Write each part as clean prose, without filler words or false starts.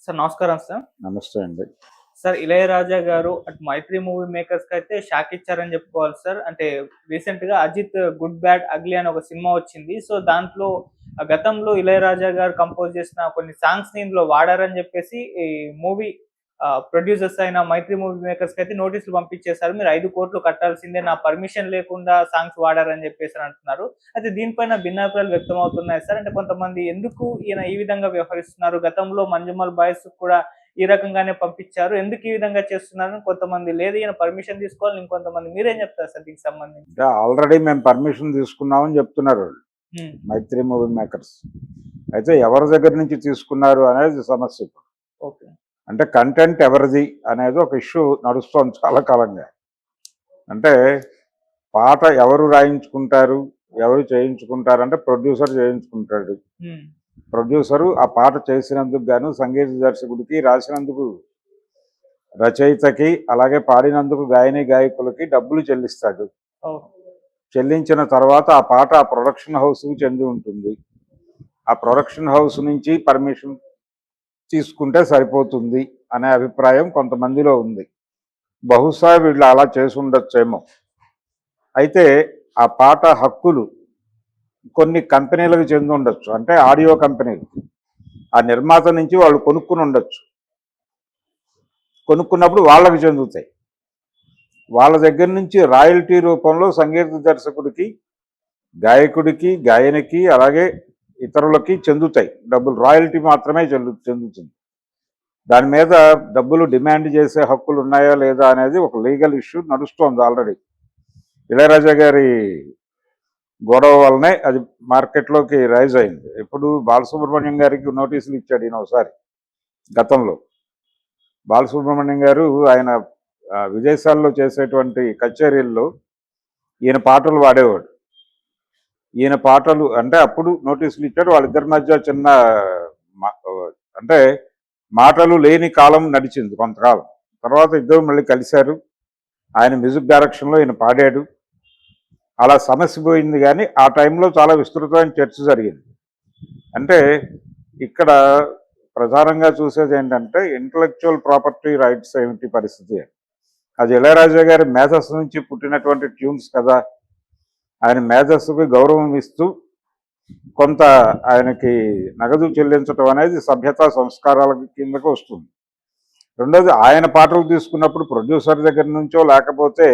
Sir నమస్కారం sir. నమస్తే అండి. సార్ 'ఇళయరాజా' గారు అటు 'మైత్రి' మూవీ మేకర్స్‌కైతే షాక్ ఇచ్చారని చెప్పుకోవాలి సార్. అంటే రీసెంట్‌గా 'అజిత్ గుడ్ బ్యాడ్ అగ్లీ' అని ఒక సినిమా వచ్చింది. సో దాంట్లో గతంలో 'ఇళయరాజా' గారు కంపోజ్ చేసిన కొన్ని సాంగ్స్‌ని ఇందులో వాడారని చెప్పేసి ఈ మూవీ ప్రొడ్యూసర్స్ అయిన 'మైత్రి' మూవీ మేకర్స్‌కైతే నోటీసులు పంపించేశారు. మీరు 5,00,00,000 కట్టాల్సిందే, నా పర్మిషన్ లేకుండా సాంగ్స్ వాడారని చెప్పేసి అంటున్నారు. అయితే దీనిపైన భిన్నాభిప్రాయాలు వ్యక్తమవుతున్నాయి సార్. అంటే కొంతమంది ఎందుకు ఈయన ఈ విధంగా వ్యవహరిస్తున్నారు? గతంలో 'మంజుమల్ బాయ్స్' కూడా ఈ రకంగానే పంపించారు. ఎందుకు ఈ విధంగా చేస్తున్నారని కొంతమంది, లేదు ఈయన పర్మిషన్ తీసుకోవాలి ఇంకొంతమంది. మీరేం చెప్తారు సార్ దీనికి సంబంధించి? ఆల్రెడీ మేము పర్మిషన్ తీసుకున్నామని చెప్తున్నారు వాళ్ళు, మైత్రి మూవీ మేకర్స్. అయితే ఎవరి దగ్గర నుంచి తీసుకున్నారు అనేది సమస్య. ఓకే. అంటే కంటెంట్ ఎవరిది అనేది ఒక ఇష్యూ నడుస్తోంది చాలా కాలంగా. అంటే పాట ఎవరు రాయించుకుంటారు, ఎవరు చేయించుకుంటారు అంటే ప్రొడ్యూసర్ చేయించుకుంటాడు. ప్రొడ్యూసరు ఆ పాట చేసినందుకు గాను సంగీత దర్శకుడికి, రాసినందుకు రచయితకి, అలాగే పాడినందుకు గాయని గాయకులకి డబ్బులు చెల్లిస్తాడు. చెల్లించిన తర్వాత ఆ పాట ఆ ప్రొడక్షన్ హౌస్కి చెంది ఉంటుంది. ఆ ప్రొడక్షన్ హౌస్ నుంచి పర్మిషన్ తీసుకుంటే సరిపోతుంది అనే అభిప్రాయం కొంతమందిలో ఉంది. బహుశా వీళ్ళు అలా చేసి ఉండొచ్చేమో. అయితే ఆ పాట హక్కులు కొన్ని కంపెనీలకు చెంది ఉండొచ్చు, అంటే ఆడియో కంపెనీలు. ఆ నిర్మాత నుంచి వాళ్ళు కొనుక్కుని ఉండొచ్చు. కొనుక్కున్నప్పుడు వాళ్ళకి చెందుతాయి. వాళ్ళ దగ్గర నుంచి రాయల్టీ రూపంలో సంగీత దర్శకుడికి, గాయకుడికి, గాయనికి, అలాగే ఇతరులకి చెందుతాయి డబ్బులు. రాయల్టీ మాత్రమే చెందుతుంది. దాని మీద డబ్బులు డిమాండ్ చేసే హక్కులు ఉన్నాయా లేదా అనేది ఒక లీగల్ ఇష్యూ నడుస్తోంది ఆల్రెడీ. ఇళయరాజా గారి గొడవ వల్లనే అది మార్కెట్లోకి రైజ్ అయింది. ఇప్పుడు బాలసుబ్రహ్మణ్యం గారికి నోటీసులు ఇచ్చాడు ఈయన ఒకసారి గతంలో. బాలసుబ్రహ్మణ్యం గారు ఆయన విదేశాల్లో చేసేటువంటి కచేరీల్లో ఈయన పాటలు వాడేవాడు. ఈయన పాటలు అంటే అప్పుడు నోటీసులు ఇచ్చాడు. వాళ్ళిద్దరి మధ్య చిన్న అంటే మాటలు లేని కాలం నడిచింది కొంతకాలం. తర్వాత ఇద్దరు మళ్ళీ కలిశారు. ఆయన మ్యూజిక్ డైరెక్షన్లో ఈయన పాడాడు. అలా సమస్య పోయింది. కానీ ఆ టైంలో చాలా విస్తృతమైన చర్చ జరిగింది. అంటే ఇక్కడ ప్రధానంగా చూసేది ఏంటంటే ఇంటలెక్చువల్ ప్రాపర్టీ రైట్స్ ఏమిటి పరిస్థితి. అది ఇళయరాజా గారి మేధస్సు నుంచి పుట్టినటువంటి ట్యూన్స్ కదా. ఆయన మేధస్సుకి గౌరవం ఇస్తూ కొంత ఆయనకి నగదు చెల్లించడం అనేది సభ్యతా సంస్కారాల కిందకు వస్తుంది. రెండోది, ఆయన పాటలు తీసుకున్నప్పుడు ప్రొడ్యూసర్ దగ్గర నుంచో లేకపోతే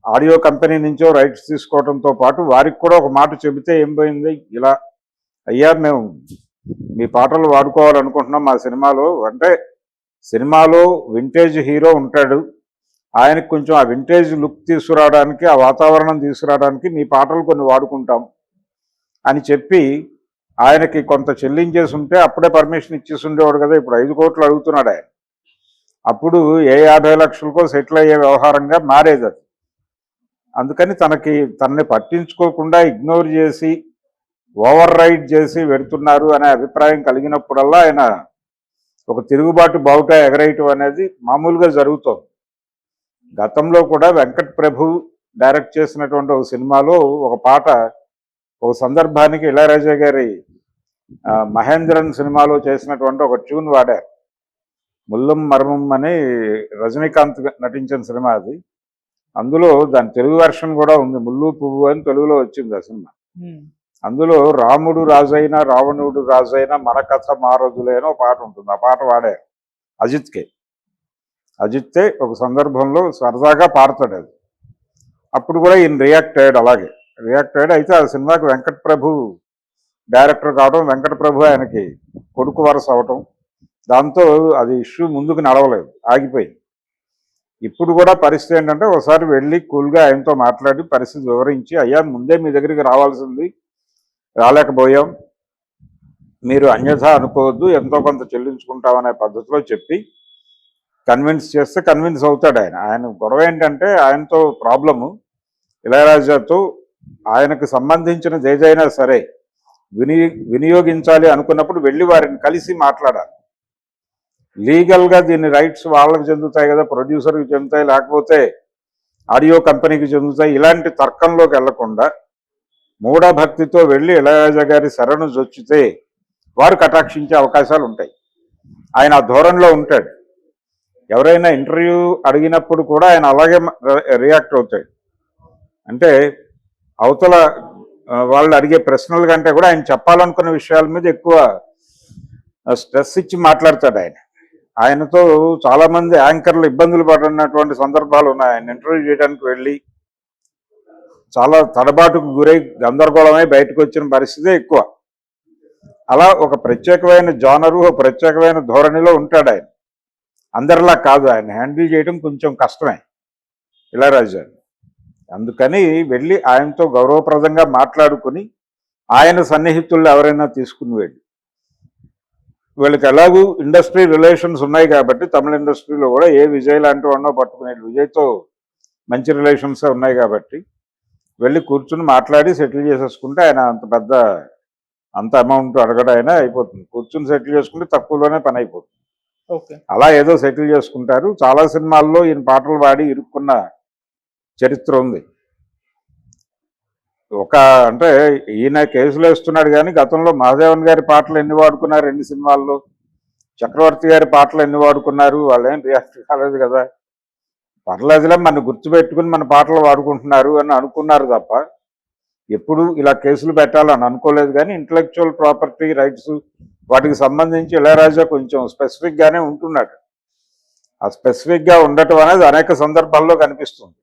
ఆడియో కంపెనీ నుంచో రైట్స్ తీసుకోవడంతో పాటు వారికి కూడా ఒక మాట చెబితే ఏం పోయింది, ఇలా అయ్యా మేము మీ పాటలు వాడుకోవాలనుకుంటున్నాం మా సినిమాలో. అంటే సినిమాలో వింటేజ్ హీరో ఉంటాడు, ఆయనకు కొంచెం ఆ వింటేజ్ లుక్ తీసుకురావడానికి, ఆ వాతావరణం తీసుకురావడానికి మీ పాటలు కొన్ని వాడుకుంటాం అని చెప్పి ఆయనకి కొంత చెల్లించేసి ఉంటే అప్పుడే పర్మిషన్ ఇచ్చేసి ఉండేవాడు కదా. ఇప్పుడు 5 కోట్లు అడుగుతున్నాడు ఆయన. అప్పుడు ఏ 50 లక్షలకో సెటిల్ అయ్యే వ్యవహారంగా మారేది అది. అందుకని తనని పట్టించుకోకుండా ఇగ్నోర్ చేసి ఓవర్ రైడ్ చేసి పెడుతున్నారు అనే అభిప్రాయం కలిగినప్పుడల్లా ఆయన ఒక తిరుగుబాటు బావుట ఎగరేయటం అనేది మామూలుగా జరుగుతోంది. గతంలో కూడా వెంకట్ ప్రభు డైరెక్ట్ చేసినటువంటి ఒక సినిమాలో ఒక పాట ఒక సందర్భానికి ఇళయరాజా గారి మహేంద్రన్ సినిమాలో చేసినటువంటి ఒక ట్యూన్ వాడారు. ముల్లం మర్మం అని రజనీకాంత్ నటించిన సినిమా అది. అందులో దాని తెలుగు వెర్షన్ కూడా ఉంది, ముల్లు పువ్వు అని తెలుగులో వచ్చింది ఆ సినిమా. అందులో రాముడు రాజైన రావణుడు రాజైన మన కథ మారదులే అని ఒక పాట ఉంటుంది. ఆ పాట వాడారు అజిత్తే ఒక సందర్భంలో సరదాగా పాడతాడు అది. అప్పుడు కూడా ఈయన రియాక్ట్ అయ్యాడు. అలాగే రియాక్ట్ అయ్యాడు. అయితే ఆ సినిమాకి వెంకట్ ప్రభు డైరెక్టర్ కావడం, వెంకట ప్రభు ఆయనకి కొడుకు వరస అవటం, దాంతో అది ఇష్యూ ముందుకు నడవలేదు, ఆగిపోయింది. ఇప్పుడు కూడా పరిస్థితి ఏంటంటే ఒకసారి వెళ్ళి కూల్గా ఆయనతో మాట్లాడి పరిస్థితి వివరించి, అయ్యా ముందే మీ దగ్గరికి రావాల్సింది, రాలేకపోయాం, మీరు అన్యథా అనుకోవద్దు, ఎంతో కొంత చెల్లించుకుంటామనే పద్ధతిలో చెప్పి కన్విన్స్ చేస్తే కన్విన్స్ అవుతాడు ఆయన. ఆయన గొడవ ఏంటంటే ఆయనతో ప్రాబ్లము ఇళయరాజాతో ఆయనకు సంబంధించినది ఏదైనా సరే వినియోగించాలి అనుకున్నప్పుడు వెళ్ళి వారిని కలిసి మాట్లాడాలి. లీగల్గా దీని రైట్స్ వాళ్ళకి చెందుతాయి కదా, ప్రొడ్యూసర్కి చెందుతాయి, లేకపోతే ఆడియో కంపెనీకి చెందుతాయి. ఇలాంటి తర్కంలోకి వెళ్లకుండా మూఢభక్తితో వెళ్ళి ఇళయరాజా గారి శరణు జొచ్చితే వారు కటాక్షించే అవకాశాలు ఉంటాయి. ఆయన ఆ ధోరణిలో ఉంటాడు. ఎవరైనా ఇంటర్వ్యూ అడిగినప్పుడు కూడా ఆయన అలాగే రియాక్ట్ అవుతాడు. అంటే అవతల వాళ్ళు అడిగే ప్రశ్నల కంటే కూడా ఆయన చెప్పాలనుకున్న విషయాల మీద ఎక్కువ స్ట్రెస్ ఇచ్చి మాట్లాడతాడు ఆయన. ఆయనతో చాలామంది యాంకర్లు ఇబ్బందులు పడినటువంటి సందర్భాలు ఉన్నాయి. ఆయన ఇంటర్వ్యూ చేయడానికి వెళ్ళి చాలా తడబాటుకు గురై గందరగోళమై బయటకు వచ్చిన పరిస్థితే ఎక్కువ. అలా ఒక ప్రత్యేకమైన జానరు, ఒక ప్రత్యేకమైన ధోరణిలో ఉంటాడు ఆయన. అందరిలా కాదు, ఆయన హ్యాండిల్ చేయడం కొంచెం కష్టమే ఇళయరాజా. అందుకని వెళ్ళి ఆయనతో గౌరవప్రదంగా మాట్లాడుకుని ఆయన సన్నిహితుల్లో ఎవరైనా తీసుకుని వెళ్ళి, వీళ్ళకి ఎలాగూ ఇండస్ట్రీ రిలేషన్స్ ఉన్నాయి కాబట్టి తమిళ ఇండస్ట్రీలో కూడా ఏ విజయ్ లాంటి వాడినో పట్టుకునేది, విజయ్తో మంచి రిలేషన్స్ ఉన్నాయి కాబట్టి వెళ్ళి కూర్చుని మాట్లాడి సెటిల్ చేసేసుకుంటే ఆయన అంత అమౌంట్ అడగడైనా అయిపోతుంది. కూర్చుని సెటిల్ చేసుకుంటే తక్కువలోనే పని అయిపోతుంది. ఓకే. అలా ఏదో సెటిల్ చేసుకుంటారు. చాలా సినిమాల్లో ఈయన పాటలు పాడి ఇరుక్కున్న చరిత్ర ఉంది. అంటే ఈయన కేసులు వేస్తున్నాడు కానీ గతంలో మహాదేవన్ గారి పాటలు ఎన్ని వాడుకున్నారు ఎన్ని సినిమాల్లో, చక్రవర్తి గారి పాటలు ఎన్ని వాడుకున్నారు, వాళ్ళేం రియాక్ట్ కాలేదు కదా. పర్లేదులే మన గుర్తుపెట్టుకుని మన పాటలు వాడుకుంటున్నారు అని అనుకున్నారు తప్ప ఎప్పుడు ఇలా కేసులు పెట్టాలని అనుకోలేదు. కానీ ఇంటలెక్చువల్ ప్రాపర్టీ రైట్స్ వాటికి సంబంధించి ఇళయరాజా కొంచెం స్పెసిఫిక్గానే ఉంటున్నాడు. ఆ స్పెసిఫిక్గా ఉండటం అనేది అనేక సందర్భాల్లో కనిపిస్తుంది.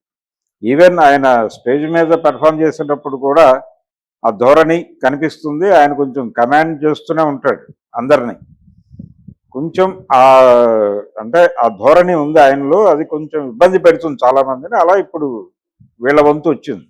ఈవెన్ ఆయన స్టేజ్ మీద పెర్ఫామ్ చేసేటప్పుడు కూడా ఆ ధోరణి కనిపిస్తుంది. ఆయన కొంచెం కమాండ్ చేస్తూనే ఉంటాడు అందరినీ. కొంచెం అంటే ఆ ధోరణి ఉంది ఆయనలో, అది కొంచెం ఇబ్బంది పెడుతుంది చాలా మందిని. అలా ఇప్పుడు వీళ్ళ వంతు వచ్చింది.